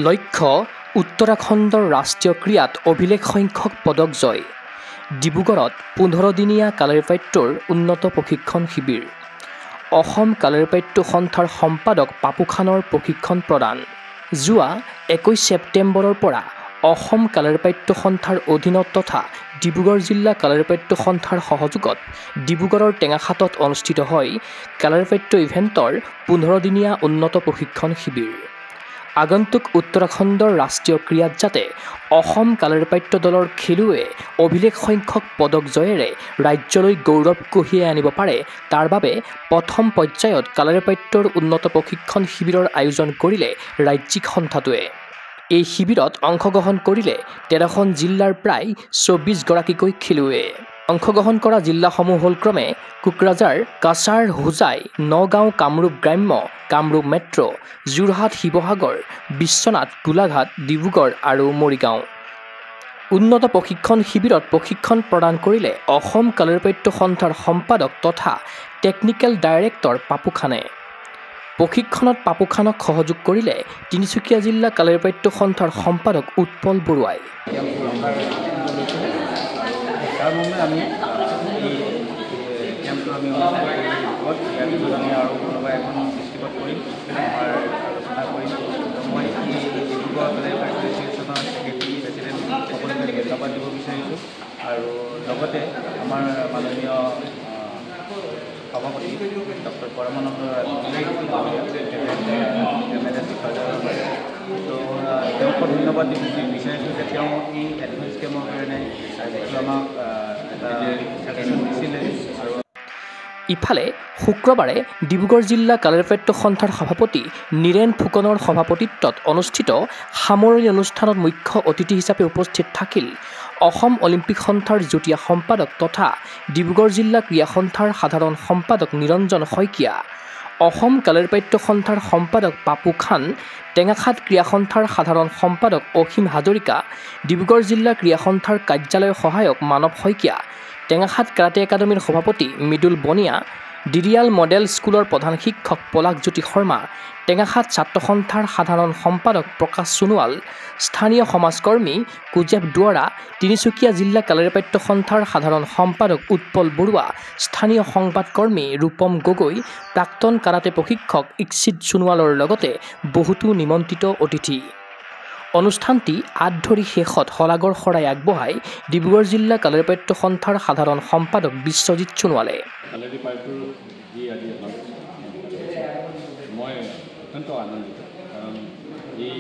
লক্ষ্য উত্তৰাখণ্ডৰ ৰাষ্ট্ৰীয় ক্ৰীড়াত অভিলেখ সংখ্যক পদক জয়। ডিব্ৰুগড়ত 15 দিনীয়া কালাৰিপাট্যৰ উন্নত প্ৰশিক্ষণ শিবিৰ। অসম কালাৰিপাট্য সন্থাৰ সম্পাদক পাপু খানৰ প্ৰশিক্ষণ প্ৰদান। যোৱা 21 ছেপ্টেম্বৰৰ পৰা অসম কালাৰিপাট্য সন্থাৰ অধীনত তথা ডিব্ৰুগড় জিলা কালাৰিপাট্য সন্থাৰ সহযোগত ডিব্ৰুগড়ৰ টেঙাখাটত অনুষ্ঠিত হয় কালাৰিপাট্য ইভেণ্টৰ 15 দিনীয়া উন্নত প্ৰশিক্ষণ শিবিৰ। আগন্তুক উত্তৰাখণ্ডৰ ৰাষ্ট্ৰীয় ক্ৰীড়াত যাতে অসম কালাৰিপাট্য দলৰ খেলুৱৈয়ে অভিলেখ সংখ্যক পদক জয়েৰে ৰাজ্যলৈ গৌৰৱ কঢ়িয়াই আনিব পাৰে তাৰ বাবে প্ৰথম পৰ্যায়ত কালাৰিপাট্যৰ উন্নত প্ৰশিক্ষণ শিবিৰৰ আয়োজন কৰিলে ৰাজ্যিক সন্থাটোৱে। এই শিবিৰত অংশগ্ৰহণ কৰিলে 13খন জিলাৰ প্ৰায় 24 গৰাকীকৈ খেলুৱৈয়ে। অংশগ্ৰহণ কৰা জিলাসমূহ হ'ল ক্ৰমে কোকৰাঝাৰ, কাছাৰ, হোজাই, নগাঁও, কামৰূপ গ্ৰাম্য, কামৰূপ মেট্ৰ', যোৰহাট, শিৱসাগৰ, বিশ্বনাথ, গোলাঘাট, ডিব্ৰুগড় আৰু মৰিগাঁও। উন্নত প্ৰশিক্ষণ শিবিৰত প্ৰশিক্ষণ প্ৰদান কৰিলে অসম কালাৰিপাট্য সন্থাৰ সম্পাদক তথা টেকনিকেল ডাইৰেক্টৰ পাপু খানে। প্ৰশিক্ষণত পাপু খানক সহযোগ কৰিলে তিনিচুকীয়া জিলা কালাৰিপাট্য সন্থাৰ সম্পাদক উৎপল বৰুৱাই। আমি কেম্পটো আমি আৰু কোনোবা এখন ডিষ্ট্ৰিক্টত কৰিম আমাৰ আলোচনা কৰিম। মই ডিব্ৰুগড় কালাৰিপাট্য এছ'চিয়েশ্যনৰ ছেক্ৰেটাৰী প্ৰেছিডেণ্ট সকলোকে ধন্যবাদ দিব বিচাৰিছোঁ আৰু লগতে আমাৰ মাননীয় সভাপতি ডক্টৰ পৰমানন্দ তেওঁকো ধন্যবাদ দিব বিচাৰিছোঁ যে তেওঁ এই এডভান্স কেম্পৰ কাৰণে আমাক দিছিলে। ইফালে শুক্ৰবাৰে ডিব্ৰুগড় জিলা কালাৰিপাট্য সন্থাৰ সভাপতি নীৰেণ ফুকনৰ সভাপতিত্বত অনুষ্ঠিত সামৰণি অনুষ্ঠানত মুখ্য অতিথি হিচাপে উপস্থিত থাকিল অসম অলিম্পিক সন্থাৰ যুটীয়া সম্পাদক তথা ডিব্ৰুগড় জিলা ক্ৰীড়া সন্থাৰ সাধাৰণ সম্পাদক নিৰঞ্জন শইকীয়া, অসম কালাৰিপাট্য সন্থাৰ সম্পাদক পাপু খান, টেঙাখাট ক্ৰীড়া সন্থাৰ সাধাৰণ সম্পাদক অসীম হাজৰিকা, ডিব্ৰুগড় জিলা ক্ৰীড়া সন্থাৰ কাৰ্যালয়ৰ সহায়ক মানৱ শইকীয়া, টেঙাখাট কাৰাটে একাডেমীৰ সভাপতি মৃদুল বনিয়া, ডিৰিয়াল মডেল স্কুলৰ প্ৰধান শিক্ষক পলাশজ্যোতি শৰ্মা, টেঙাখাট ছাত্ৰ সন্থাৰ সাধাৰণ সম্পাদক প্ৰকাশ সোণোৱাল, স্থানীয় সমাজকৰ্মী কুজেফ দুৱাৰা, তিনিচুকীয়া জিলা কালাৰিপাট্য সন্থাৰ সাধাৰণ সম্পাদক উৎপল বৰুৱা, স্থানীয় সংবাদকৰ্মী ৰূপম গগৈ, প্ৰাক্তন কাৰাটে প্ৰশিক্ষক ইক্সিত সোণোৱালৰ লগতে বহুতো নিমন্ত্ৰিত অতিথি। অনুষ্ঠানটি আঁত ধৰি শেষত শলাগৰ শৰাই আগবঢ়াই ডিব্ৰুগড় জিলা কালাৰিপাট্য সন্থাৰ সাধাৰণ সম্পাদক বিশ্বজিৎ সোণোৱালে। মই অত্যন্ত আনন্দিত কাৰণ এই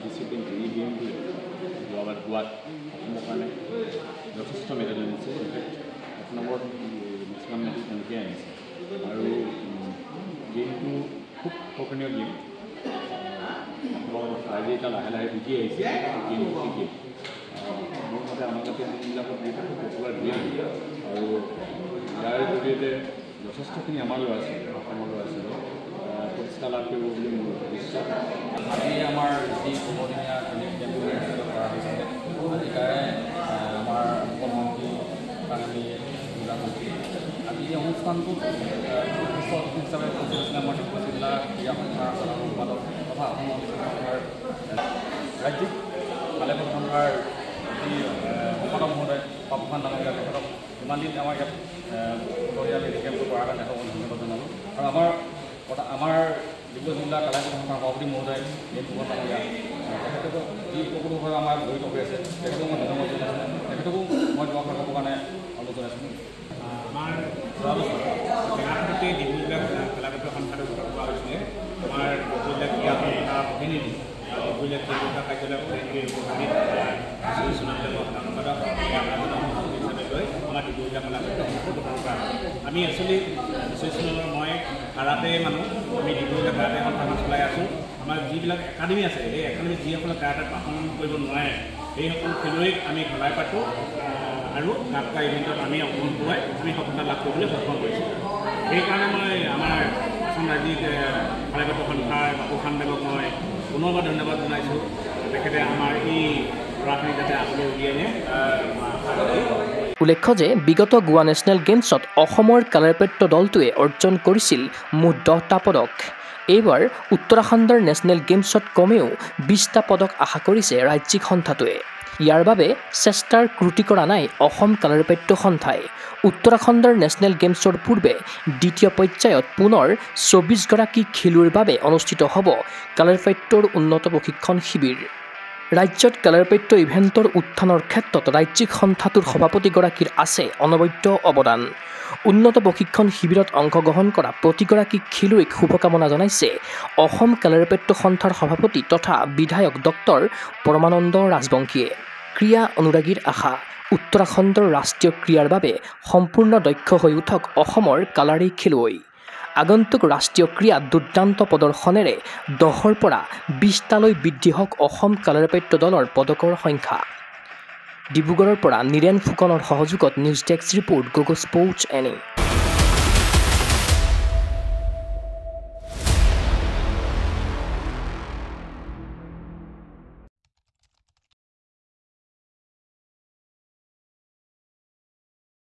ডিচিপ্লিনটো এই গেমটো যোৱাবাৰ গোৱাত অসমৰ কাৰণে যথেষ্ট মেডেল আনিছে। ইনফেক্ট 1 নম্বৰত মেক্সিমাম মেডেল তেনেকৈ আনিছে আৰু গেমটো খুব শোভনীয় গেম। ৰাইজে এতিয়া লাহে লাহে বুজি আহিছে গেমটো কি গেম। মোৰ মতে আমাৰ যাতে যোনবিলাকত গেমটো খুব পপুলাৰ গেম আৰু ইয়াৰ জৰিয়তে যথেষ্টখিনি আমাৰ ল'ৰা ছোৱালী অসমৰ ল'ৰা ছোৱালী পুৰস্কাৰ লাভ কৰিব বুলি মোৰ বিশ্বাস। আজি আমাৰ যি 15 দিনীয়া কেম্প অনুষ্ঠিত কৰা হৈছে আজিকাৰে আমাৰ মুখ্যমন্ত্ৰী আমি জিলামন্ত্ৰী আজি এই অনুষ্ঠানটোত মুখ্য অতিথি হিচাপে উপস্থিত আছিলে আমাৰ ডিব্ৰুগড় জিলা ক্ৰীড়া সন্থাৰ সাধাৰণ সম্পাদক তথা অসম অলিম্পিক সন্থাৰ ৰাজ্যিক কালাৰিপাট্য সন্থাৰ যি সম্পাদক মহোদয় পাপু খান ডাঙৰীয়া, তেখেতক ইমান দিন আমাৰ ইয়াত এই কেম্পটো কৰাৰ কাৰণে তেখেতক ধন্যবাদ জনালোঁ। আৰু আমাৰ ডিব্ৰুগড় জিলা কালাৰিপাট্য সন্থাৰ সভাপতি মহোদয় নীৰেণ ফুকন ডাঙৰীয়া, তেখেতকো যি সকলোভাৱে আমাৰ জড়িত হৈ আছে তেখেতকো মই ধন্যবাদ জনাইছোঁ। তেখেতকো মই জবাব ৰাখিবৰ কাৰণে অনুৰোধ জনাইছোঁ। আমাৰ যোৱা বছৰ টেঙাখাটতে ডিব্ৰুগড় জিলা কালাৰিপাট্য সন্থাটো গঠন কৰা হৈছিলে। আমাৰ ডিব্ৰুগড় জিলা ক্ৰীড়া সন্থাৰ প্ৰতিনিধি ডিব্ৰুগড় জিলা ক্ৰীড়া কাৰ্যালয়ৰ প্ৰতিনিধি সম্পাদক হিচাপে লৈ আমাৰ ডিব্ৰুগড় জিলা কালাৰিপাট্য সন্থাটো গঠন কৰা হয়। আমি একচুৱেলি এছ'চিয়েশ্যনৰ মই কাৰাটে মানুহ, আমি ডিব্ৰুগড় জিলা কাৰাটে সন্থাখন চলাই আছোঁ। আমাৰ যিবিলাক একাডেমি আছে সেই একাডেমি যিসকলে কাৰাটেত পাৰফৰ্ম কৰিব নোৱাৰে সেইসকল খেলুৱৈক আমি সহায় পাতোঁ আৰু নাটকা ইভেণ্টত আমি অংশগ্ৰহণ কৰোৱাই আমি সফলতা লাভ কৰিবলৈ সক্ষম কৰিছোঁ। সেইকাৰণে মই আমাৰ অসম ৰাজ্যিক কালাৰিপাট্য সন্থাৰ পাপু খানদেৱক মই পুনৰবাৰ ধন্যবাদ জনাইছোঁ। তেখেতে আমাৰ এই ল'ৰাখিনি যাতে আগলৈ উলিয়াই নিয়ে। উল্লেখ্য যে বিগত গোৱা নেশ্যনেল গেমছত অসমৰ কালাৰিপাট্য দলটোৱে অৰ্জন কৰিছিল মুঠ 10টা পদক। এইবাৰ উত্তৰাখণ্ডৰ নেশ্যনেল গেমছত কমেও 20টা পদক আশা কৰিছে ৰাজ্যিক সন্থাটোৱে। ইয়াৰ বাবে চেষ্টাৰ ক্ৰুটি কৰা নাই অসম কালাৰিপাট্য সন্থাই। উত্তৰাখণ্ডৰ নেশ্যনেল গেমছৰ পূৰ্বে দ্বিতীয় পৰ্যায়ত পুনৰ 24গৰাকী খেলুৱৈৰ বাবে অনুষ্ঠিত হ'ব কালাৰিপাট্যৰ উন্নত প্ৰশিক্ষণ শিবিৰ। ৰাজ্যত কালাৰিপাট্য ইভেণ্টৰ উত্থানৰ ক্ষেত্ৰত ৰাজ্যিক সন্থাটোৰ সভাপতিগৰাকীৰ আছে অনবদ্য অৱদান। উন্নত প্ৰশিক্ষণ শিবিৰত অংশগ্ৰহণ কৰা প্ৰতিগৰাকী খেলুৱৈক শুভকামনা জনাইছে অসম কালাৰিপাট্য সন্থাৰ সভাপতি তথা বিধায়ক ডক্টৰ পৰমানন্দ ৰাজবংশীয়ে। ক্ৰীড়া অনুৰাগীৰ আশা উত্তৰাখণ্ডৰ ৰাষ্ট্ৰীয় ক্ৰীড়াৰ বাবে সম্পূৰ্ণ দক্ষ হৈ উঠক অসমৰ কালাৰী খেলুৱৈ। আগন্তুক ৰাষ্ট্ৰীয় ক্ৰীড়াত দুৰ্দান্ত প্ৰদৰ্শনেৰে 10ৰ পৰা 20টালৈ বৃদ্ধি হওক অসম কালাৰিপাট্য দলৰ পদকৰ সংখ্যা। ডিব্ৰুগড়ৰ পৰা নীৰেণ ফুকনৰ সহযোগত news desk report Gogo sports এনে।